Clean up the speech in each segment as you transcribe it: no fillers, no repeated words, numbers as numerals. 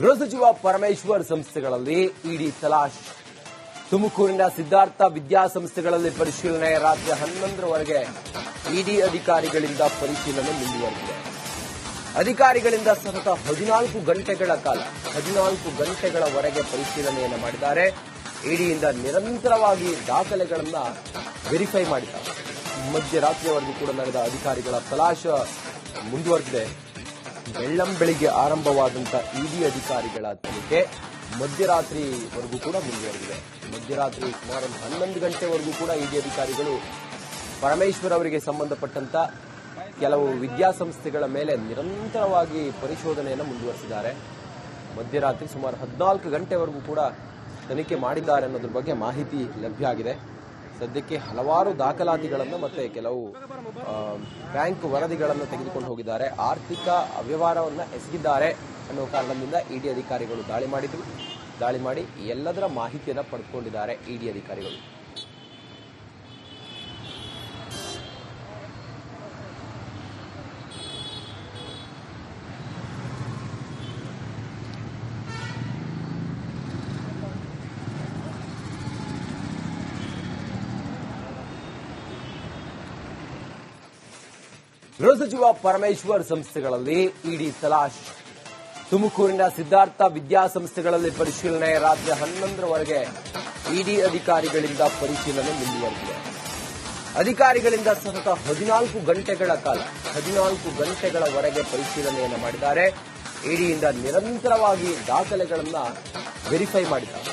ಗೃಹ ಸಚಿವ ಪರಮೇಶ್ವರ್ ಸಂಸ್ಥೆಗಳಲ್ಲಿ ಇಡಿ ತಲಾಶ್. ತುಮಕೂರಿನ ಸಿದ್ಧಾರ್ಥ ವಿದ್ಯಾಸಂಸ್ಥೆಗಳಲ್ಲಿ ಪರಿಶೀಲನೆ. ರಾತ್ರಿ 11ರವರೆಗೆ ಇಡಿ ಅಧಿಕಾರಿಗಳಿಂದ ಪರಿಶೀಲನೆ ಮುಂದುವರೆದಿದೆ. ಅಧಿಕಾರಿಗಳಿಂದ ಸತತ 14 ಗಂಟೆಗಳ ಕಾಲ 14 ಗಂಟೆಗಳವರೆಗೆ ಪರಿಶೀಲನೆಯನ್ನು ಮಾಡಿದ್ದಾರೆ. ಇಡಿಯಿಂದ ನಿರಂತರವಾಗಿ ದಾಖಲೆಗಳನ್ನು ವೆರಿಫೈ ಮಾಡಿದ್ದಾರೆ. ಮಧ್ಯರಾತ್ರಿಯವರೆಗೂ ಕೂಡ ನಡೆದ ಅಧಿಕಾರಿಗಳ ತಲಾಶ್ ಮುಂದುವರೆದಿದೆ. ಬೆಳ್ಳಂಬೆಳಿಗ್ಗೆ ಆರಂಭವಾದಂಥ ಇಡಿ ಅಧಿಕಾರಿಗಳ ತನಿಖೆ ಮಧ್ಯರಾತ್ರಿವರೆಗೂ ಕೂಡ ಮುಂದುವರೆದಿದೆ. ಮಧ್ಯರಾತ್ರಿ ಸುಮಾರು 11 ಗಂಟೆವರೆಗೂ ಕೂಡ ಇಡಿ ಅಧಿಕಾರಿಗಳು ಪರಮೇಶ್ವರ್ ಅವರಿಗೆ ಸಂಬಂಧಪಟ್ಟಂತ ಕೆಲವು ವಿದ್ಯಾಸಂಸ್ಥೆಗಳ ಮೇಲೆ ನಿರಂತರವಾಗಿ ಪರಿಶೋಧನೆಯನ್ನು ಮುಂದುವರೆಸಿದ್ದಾರೆ. ಮಧ್ಯರಾತ್ರಿ ಸುಮಾರು 14 ಗಂಟೆವರೆಗೂ ಕೂಡ ತನಿಖೆ ಮಾಡಿದ್ದಾರೆ ಅನ್ನೋದ್ರ ಬಗ್ಗೆ ಮಾಹಿತಿ ಲಭ್ಯ ಆಗಿದೆ. ಸದ್ಯಕ್ಕೆ ಹಲವಾರು ದಾಖಲಾತಿಗಳನ್ನು ಮತ್ತೆ ಕೆಲವು ಬ್ಯಾಂಕ್ ವರದಿಗಳನ್ನು ತೆಗೆದುಕೊಂಡು ಹೋಗಿದ್ದಾರೆ. ಆರ್ಥಿಕ ಅವ್ಯವಹಾರವನ್ನು ಎಸಗಿದ್ದಾರೆ ಅನ್ನೋ ಕಾರಣದಿಂದ ಇಡಿ ಅಧಿಕಾರಿಗಳು ದಾಳಿ ಮಾಡಿ ಎಲ್ಲದರ ಮಾಹಿತಿಯನ್ನು ಪಡೆದುಕೊಂಡಿದ್ದಾರೆ ಇಡಿ ಅಧಿಕಾರಿಗಳು. ಗೃಹ ಸಚಿವ ಪರಮೇಶ್ವರ್ ಸಂಸ್ಥೆಗಳಲ್ಲಿ ಇಡಿ ತಲಾಶ್. ತುಮಕೂರಿನ ಸಿದ್ಧಾರ್ಥ ವಿದ್ಯಾಸಂಸ್ಥೆಗಳಲ್ಲಿ ಪರಿಶೀಲನೆ. ರಾತ್ರಿ 11ರವರೆಗೆ ಇಡಿ ಅಧಿಕಾರಿಗಳಿಂದ ಪರಿಶೀಲನೆ ಮುಂದುವರೆದಿದೆ. ಅಧಿಕಾರಿಗಳಿಂದ ಸತತ 14 ಗಂಟೆಗಳ ಕಾಲ 14 ಗಂಟೆಗಳವರೆಗೆ ಪರಿಶೀಲನೆಯನ್ನು ಮಾಡಿದ್ದಾರೆ. ಇಡಿಯಿಂದ ನಿರಂತರವಾಗಿ ದಾಖಲೆಗಳನ್ನು ವೆರಿಫೈ ಮಾಡಿದ್ದಾರೆ.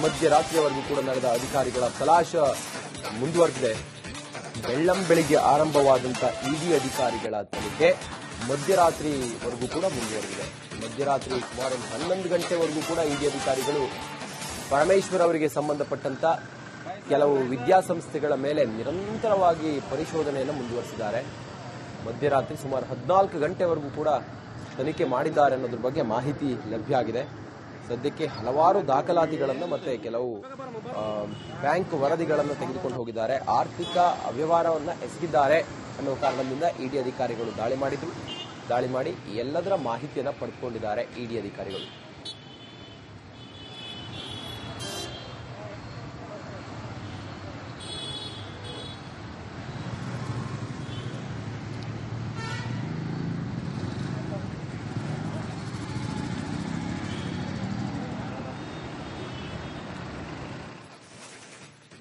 ಮಧ್ಯರಾತ್ರಿಯವರೆಗೂ ಕೂಡ ನಡೆದ ಅಧಿಕಾರಿಗಳ ತಲಾಶ್ ಮುಂದುವರೆದಿದೆ. ಬೆಳ್ಳಂಬೆಳಿಗ್ಗೆ ಆರಂಭವಾದಂಥ ಇಡಿ ಅಧಿಕಾರಿಗಳ ತನಿಖೆ ಮಧ್ಯರಾತ್ರಿವರೆಗೂ ಕೂಡ ಮುಂದುವರೆದಿದೆ. ಮಧ್ಯರಾತ್ರಿ ಸುಮಾರು 11 ಗಂಟೆವರೆಗೂ ಕೂಡ ಇಡಿ ಅಧಿಕಾರಿಗಳು ಪರಮೇಶ್ವರ್ ಅವರಿಗೆ ಸಂಬಂಧಪಟ್ಟಂತ ಕೆಲವು ವಿದ್ಯಾಸಂಸ್ಥೆಗಳ ಮೇಲೆ ನಿರಂತರವಾಗಿ ಪರಿಶೋಧನೆಯನ್ನು ಮುಂದುವರೆಸಿದ್ದಾರೆ. ಮಧ್ಯರಾತ್ರಿ ಸುಮಾರು 14 ಗಂಟೆವರೆಗೂ ಕೂಡ ತನಿಖೆ ಮಾಡಿದ್ದಾರೆ ಅನ್ನೋದ್ರ ಬಗ್ಗೆ ಮಾಹಿತಿ ಲಭ್ಯ ಆಗಿದೆ. ಸದ್ಯಕ್ಕೆ ಹಲವಾರು ದಾಖಲಾತಿಗಳನ್ನು ಮತ್ತೆ ಕೆಲವು ಬ್ಯಾಂಕ್ ವರದಿಗಳನ್ನು ತೆಗೆದುಕೊಂಡು ಹೋಗಿದ್ದಾರೆ. ಆರ್ಥಿಕ ಅವ್ಯವಹಾರವನ್ನು ಎಸಗಿದ್ದಾರೆ ಅನ್ನೋ ಕಾರಣದಿಂದ ಇಡಿ ಅಧಿಕಾರಿಗಳು ದಾಳಿ ಮಾಡಿ ಎಲ್ಲದರ ಮಾಹಿತಿಯನ್ನು ಪಡೆದುಕೊಂಡಿದ್ದಾರೆ ಇಡಿ ಅಧಿಕಾರಿಗಳು.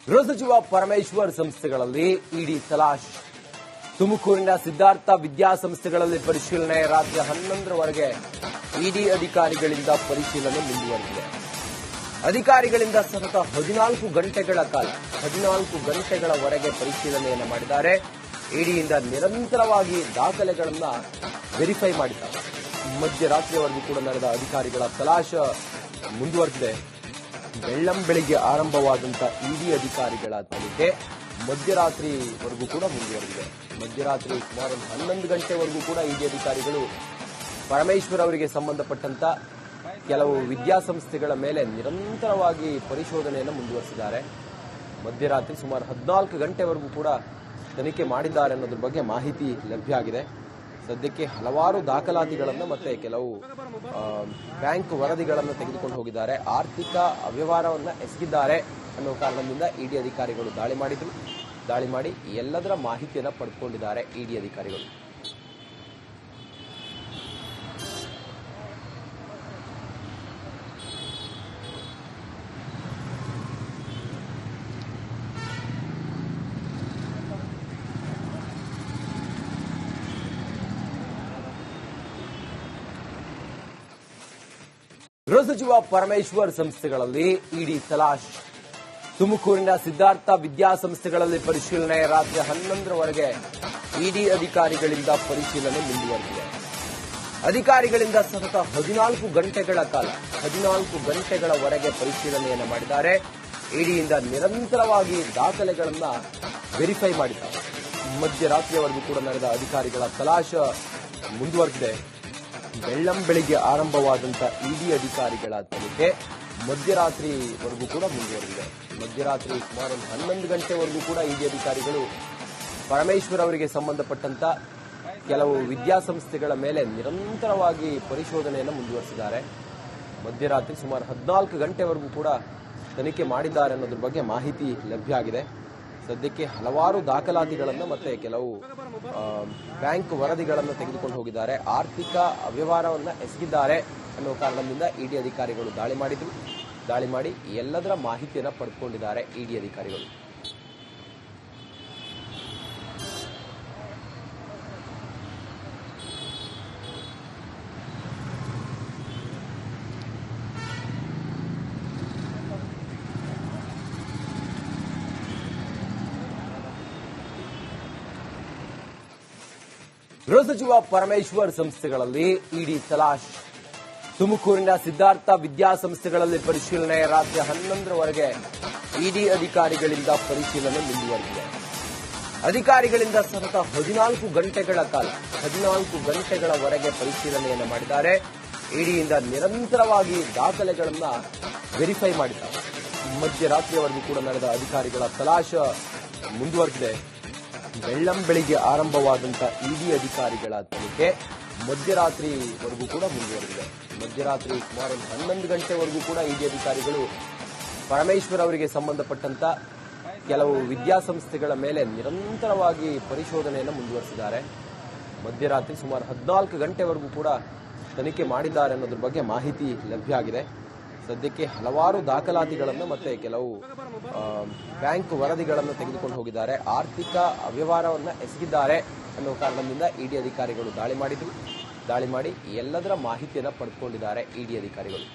ಗೃಹ ಸಚಿವ ಪರಮೇಶ್ವರ್ ಸಂಸ್ಥೆಗಳಲ್ಲಿ ಇಡಿ ತಲಾಶ್. ತುಮಕೂರಿನ ಸಿದ್ಧಾರ್ಥ ವಿದ್ಯಾಸಂಸ್ಥೆಗಳಲ್ಲಿ ಪರಿಶೀಲನೆ. ರಾತ್ರಿ 11ರವರೆಗೆ ಇಡಿ ಅಧಿಕಾರಿಗಳಿಂದ ಪರಿಶೀಲನೆ ಮುಂದುವರೆದಿದೆ. ಅಧಿಕಾರಿಗಳಿಂದ ಸತತ 14 ಗಂಟೆಗಳ ಕಾಲ 14 ಗಂಟೆಗಳವರೆಗೆ ಪರಿಶೀಲನೆಯನ್ನು ಮಾಡಿದ್ದಾರೆ. ಇಡಿಯಿಂದ ನಿರಂತರವಾಗಿ ದಾಖಲೆಗಳನ್ನು ವೆರಿಫೈ ಮಾಡಿದ್ದಾರೆ. ಮಧ್ಯರಾತ್ರಿಯವರೆಗೂ ಕೂಡ ನಡೆದ ಅಧಿಕಾರಿಗಳ ತಲಾಶ್ ಮುಂದುವರೆದಿದೆ. ಬೆಳ್ಳಂಬೆಳಿಗ್ಗೆ ಆರಂಭವಾದಂಥ ಇಡಿ ಅಧಿಕಾರಿಗಳ ತನಿಖೆ ಮಧ್ಯರಾತ್ರಿವರೆಗೂ ಕೂಡ ಮುಂದುವರೆದಿದೆ. ಮಧ್ಯರಾತ್ರಿ ಸುಮಾರು 11 ಗಂಟೆವರೆಗೂ ಕೂಡ ಇಡಿ ಅಧಿಕಾರಿಗಳು ಪರಮೇಶ್ವರ್ ಅವರಿಗೆ ಸಂಬಂಧಪಟ್ಟಂತ ಕೆಲವು ವಿದ್ಯಾಸಂಸ್ಥೆಗಳ ಮೇಲೆ ನಿರಂತರವಾಗಿ ಪರಿಶೋಧನೆಯನ್ನು ಮುಂದುವರೆಸಿದ್ದಾರೆ. ಮಧ್ಯರಾತ್ರಿ ಸುಮಾರು 14 ಗಂಟೆವರೆಗೂ ಕೂಡ ತನಿಖೆ ಮಾಡಿದ್ದಾರೆ ಅನ್ನೋದ್ರ ಬಗ್ಗೆ ಮಾಹಿತಿ ಲಭ್ಯ ಆಗಿದೆ. ಸದ್ಯಕ್ಕೆ ಹಲವಾರು ದಾಖಲಾತಿಗಳನ್ನು ಮತ್ತೆ ಕೆಲವು ಬ್ಯಾಂಕ್ ವರದಿಗಳನ್ನು ತೆಗೆದುಕೊಂಡು ಹೋಗಿದ್ದಾರೆ. ಆರ್ಥಿಕ ಅವ್ಯವಹಾರವನ್ನು ಎಸಗಿದ್ದಾರೆ ಅನ್ನೋ ಕಾರಣದಿಂದ ಇಡಿ ಅಧಿಕಾರಿಗಳು ದಾಳಿ ಮಾಡಿ ಎಲ್ಲದರ ಮಾಹಿತಿಯನ್ನು ಪಡೆದುಕೊಂಡಿದ್ದಾರೆ ಇಡಿ ಅಧಿಕಾರಿಗಳು. ಗೃಹ ಸಚಿವ ಪರಮೇಶ್ವರ್ ಸಂಸ್ಥೆಗಳಲ್ಲಿ ಇಡಿ ತಲಾಶ್. ತುಮಕೂರಿನ ಸಿದ್ಧಾರ್ಥ ವಿದ್ಯಾಸಂಸ್ಥೆಗಳಲ್ಲಿ ಪರಿಶೀಲನೆ. ರಾತ್ರಿ 11ರವರೆಗೆ ಇಡಿ ಅಧಿಕಾರಿಗಳಿಂದ ಪರಿಶೀಲನೆ ಮುಂದುವರೆದಿದೆ. ಅಧಿಕಾರಿಗಳಿಂದ ಸತತ 14 ಗಂಟೆಗಳ ಕಾಲ 14 ಗಂಟೆಗಳವರೆಗೆ ಪರಿಶೀಲನೆಯನ್ನು ಮಾಡಿದ್ದಾರೆ. ಇಡಿಯಿಂದ ನಿರಂತರವಾಗಿ ದಾಖಲೆಗಳನ್ನು ವೆರಿಫೈ ಮಾಡಿದ್ದಾರೆ. ಮಧ್ಯರಾತ್ರಿಯವರೆಗೂ ಕೂಡ ನಡೆದ ಅಧಿಕಾರಿಗಳ ತಲಾಶ್ ಮುಂದುವರೆದಿದೆ. ಬೆಳ್ಳಂಬೆಳಿಗ್ಗೆ ಆರಂಭವಾದಂಥ ಇಡಿ ಅಧಿಕಾರಿಗಳ ತನಿಖೆ ಮಧ್ಯರಾತ್ರಿವರೆಗೂ ಕೂಡ ಮುಂದುವರೆದಿದೆ. ಮಧ್ಯರಾತ್ರಿ ಸುಮಾರು 11 ಗಂಟೆವರೆಗೂ ಕೂಡ ಇಡಿ ಅಧಿಕಾರಿಗಳು ಪರಮೇಶ್ವರ್ ಅವರಿಗೆ ಸಂಬಂಧಪಟ್ಟಂತ ಕೆಲವು ವಿದ್ಯಾಸಂಸ್ಥೆಗಳ ಮೇಲೆ ನಿರಂತರವಾಗಿ ಪರಿಶೋಧನೆಯನ್ನು ಮುಂದುವರೆಸಿದ್ದಾರೆ. ಮಧ್ಯರಾತ್ರಿ ಸುಮಾರು 14 ಗಂಟೆವರೆಗೂ ಕೂಡ ತನಿಖೆ ಮಾಡಿದ್ದಾರೆ ಅನ್ನೋದ್ರ ಬಗ್ಗೆ ಮಾಹಿತಿ ಲಭ್ಯ ಆಗಿದೆ. ಸದ್ಯಕ್ಕೆ ಹಲವಾರು ದಾಖಲಾತಿಗಳನ್ನು ಮತ್ತೆ ಕೆಲವು ಬ್ಯಾಂಕ್ ವರದಿಗಳನ್ನು ತೆಗೆದುಕೊಂಡು ಹೋಗಿದ್ದಾರೆ. ಆರ್ಥಿಕ ಅವ್ಯವಹಾರವನ್ನು ಎಸಗಿದ್ದಾರೆ ಅನ್ನೋ ಕಾರಣದಿಂದ ಇಡಿ ಅಧಿಕಾರಿಗಳು ದಾಳಿ ಮಾಡಿ ಎಲ್ಲದರ ಮಾಹಿತಿಯನ್ನು ಪಡೆದುಕೊಂಡಿದ್ದಾರೆ ಇಡಿ ಅಧಿಕಾರಿಗಳು. ಗೃಹ ಸಚಿವ ಪರಮೇಶ್ವರ್ ಸಂಸ್ಥೆಗಳಲ್ಲಿ ಇಡಿ ತಲಾಶ್. ತುಮಕೂರಿನ ಸಿದ್ಧಾರ್ಥ ವಿದ್ಯಾಸಂಸ್ಥೆಗಳಲ್ಲಿ ಪರಿಶೀಲನೆ. ರಾತ್ರಿ 11ರವರೆಗೆ ಇಡಿ ಅಧಿಕಾರಿಗಳಿಂದ ಪರಿಶೀಲನೆ ಮುಂದುವರೆದಿದೆ. ಅಧಿಕಾರಿಗಳಿಂದ ಸತತ 14 ಗಂಟೆಗಳವರೆಗೆ ಪರಿಶೀಲನೆಯನ್ನು ಮಾಡಿದ್ದಾರೆ. ಇಡಿಯಿಂದ ನಿರಂತರವಾಗಿ ದಾಖಲೆಗಳನ್ನು ವೆರಿಫೈ ಮಾಡಿದ್ದಾರೆ. ಮಧ್ಯರಾತ್ರಿಯವರೆಗೂ ಕೂಡ ನಡೆದ ಅಧಿಕಾರಿಗಳ ತಲಾಶ್ ಮುಂದುವರೆದಿದೆ. ಬೆಳ್ಳಂಬೆಳಿಗ್ಗೆ ಆರಂಭವಾದಂಥ ಇಡಿ ಅಧಿಕಾರಿಗಳ ತನಿಖೆ ಮಧ್ಯರಾತ್ರಿವರೆಗೂ ಕೂಡ ಮುಂದುವರೆದಿದೆ. ಮಧ್ಯರಾತ್ರಿ ಸುಮಾರು 11 ಗಂಟೆವರೆಗೂ ಕೂಡ ಇಡಿ ಅಧಿಕಾರಿಗಳು ಪರಮೇಶ್ವರ್ ಅವರಿಗೆ ಸಂಬಂಧಪಟ್ಟಂತ ಕೆಲವು ವಿದ್ಯಾಸಂಸ್ಥೆಗಳ ಮೇಲೆ ನಿರಂತರವಾಗಿ ಪರಿಶೋಧನೆಯನ್ನು ಮುಂದುವರೆಸಿದ್ದಾರೆ. ಮಧ್ಯರಾತ್ರಿ ಸುಮಾರು 14 ಗಂಟೆವರೆಗೂ ಕೂಡ ತನಿಖೆ ಮಾಡಿದ್ದಾರೆ ಅನ್ನೋದ್ರ ಬಗ್ಗೆ ಮಾಹಿತಿ ಲಭ್ಯ ಆಗಿದೆ. ಸದ್ಯಕ್ಕೆ ಹಲವಾರು ದಾಖಲಾತಿಗಳನ್ನು ಮತ್ತೆ ಕೆಲವು ಬ್ಯಾಂಕ್ ವರದಿಗಳನ್ನು ತೆಗೆದುಕೊಂಡು ಹೋಗಿದ್ದಾರೆ. ಆರ್ಥಿಕ ಅವ್ಯವಹಾರವನ್ನು ಎಸಗಿದ್ದಾರೆ ಅನ್ನೋ ಕಾರಣದಿಂದ ಇಡಿ ಅಧಿಕಾರಿಗಳು ದಾಳಿ ಮಾಡಿ ಎಲ್ಲದರ ಮಾಹಿತಿಯನ್ನು ಪಡೆದುಕೊಂಡಿದ್ದಾರೆ ಇಡಿ ಅಧಿಕಾರಿಗಳು.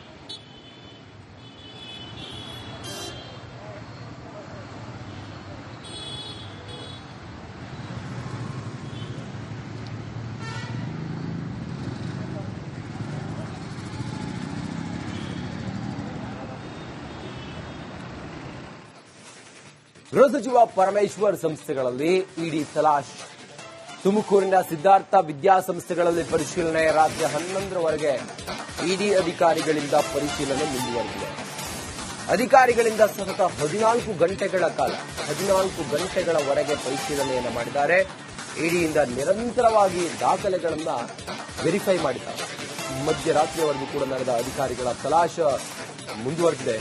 ಗೃಹ ಸಚಿವ ಪರಮೇಶ್ವರ್ ಸಂಸ್ಥೆಗಳಲ್ಲಿ ಇಡಿ ತಲಾಶ್. ತುಮಕೂರಿನ ಸಿದ್ಧಾರ್ಥ ವಿದ್ಯಾಸಂಸ್ಥೆಗಳಲ್ಲಿ ಪರಿಶೀಲನೆ. ರಾತ್ರಿ 11ರವರೆಗೆ ಇಡಿ ಅಧಿಕಾರಿಗಳಿಂದ ಪರಿಶೀಲನೆ ಮುಂದುವರೆದಿದೆ. ಅಧಿಕಾರಿಗಳಿಂದ ಸತತ 14 ಗಂಟೆಗಳವರೆಗೆ ಪರಿಶೀಲನೆಯನ್ನು ಮಾಡಿದ್ದಾರೆ. ಇಡಿಯಿಂದ ನಿರಂತರವಾಗಿ ದಾಖಲೆಗಳನ್ನು ವೆರಿಫೈ ಮಾಡಿದ್ದಾರೆ. ಮಧ್ಯರಾತ್ರಿಯವರೆಗೂ ಕೂಡ ನಡೆದ ಅಧಿಕಾರಿಗಳ ತಲಾಶ್ ಮುಂದುವರೆದಿದೆ.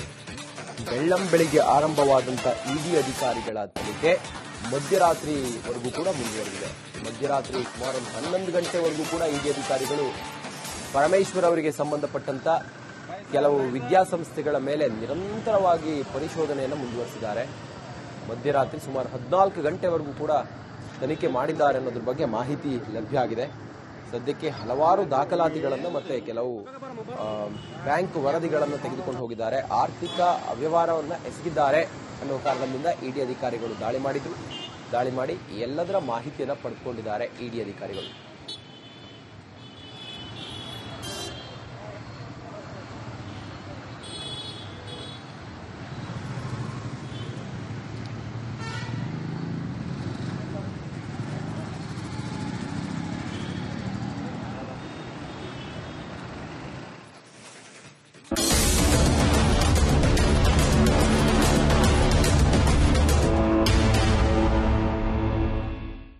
ಬೆಳ್ಳಂಬೆಳಿಗ್ಗೆ ಆರಂಭವಾದಂಥ ಇಡಿ ಅಧಿಕಾರಿಗಳ ತನಿಖೆ ಮಧ್ಯರಾತ್ರಿವರೆಗೂ ಕೂಡ ಮುಂದುವರೆದಿದೆ. ಮಧ್ಯರಾತ್ರಿ ಸುಮಾರು 11 ಗಂಟೆವರೆಗೂ ಕೂಡ ಇಡಿ ಅಧಿಕಾರಿಗಳು ಪರಮೇಶ್ವರ್ ಅವರಿಗೆ ಸಂಬಂಧಪಟ್ಟಂತ ಕೆಲವು ವಿದ್ಯಾಸಂಸ್ಥೆಗಳ ಮೇಲೆ ನಿರಂತರವಾಗಿ ಪರಿಶೋಧನೆಯನ್ನು ಮುಂದುವರೆಸಿದ್ದಾರೆ. ಮಧ್ಯರಾತ್ರಿ ಸುಮಾರು 14 ಗಂಟೆವರೆಗೂ ಕೂಡ ತನಿಖೆ ಮಾಡಿದ್ದಾರೆ ಅನ್ನೋದ್ರ ಬಗ್ಗೆ ಮಾಹಿತಿ ಲಭ್ಯ ಆಗಿದೆ. ಸದ್ಯಕ್ಕೆ ಹಲವಾರು ದಾಖಲಾತಿಗಳನ್ನು ಮತ್ತೆ ಕೆಲವು ಬ್ಯಾಂಕ್ ವರದಿಗಳನ್ನು ತೆಗೆದುಕೊಂಡು ಹೋಗಿದ್ದಾರೆ. ಆರ್ಥಿಕ ಅವ್ಯವಹಾರವನ್ನು ಎಸಗಿದ್ದಾರೆ ಅನ್ನೋ ಕಾರಣದಿಂದ ಇಡಿ ಅಧಿಕಾರಿಗಳು ದಾಳಿ ಮಾಡಿ ಎಲ್ಲದರ ಮಾಹಿತಿಯನ್ನು ಪಡೆದುಕೊಂಡಿದ್ದಾರೆ ಇಡಿ ಅಧಿಕಾರಿಗಳು.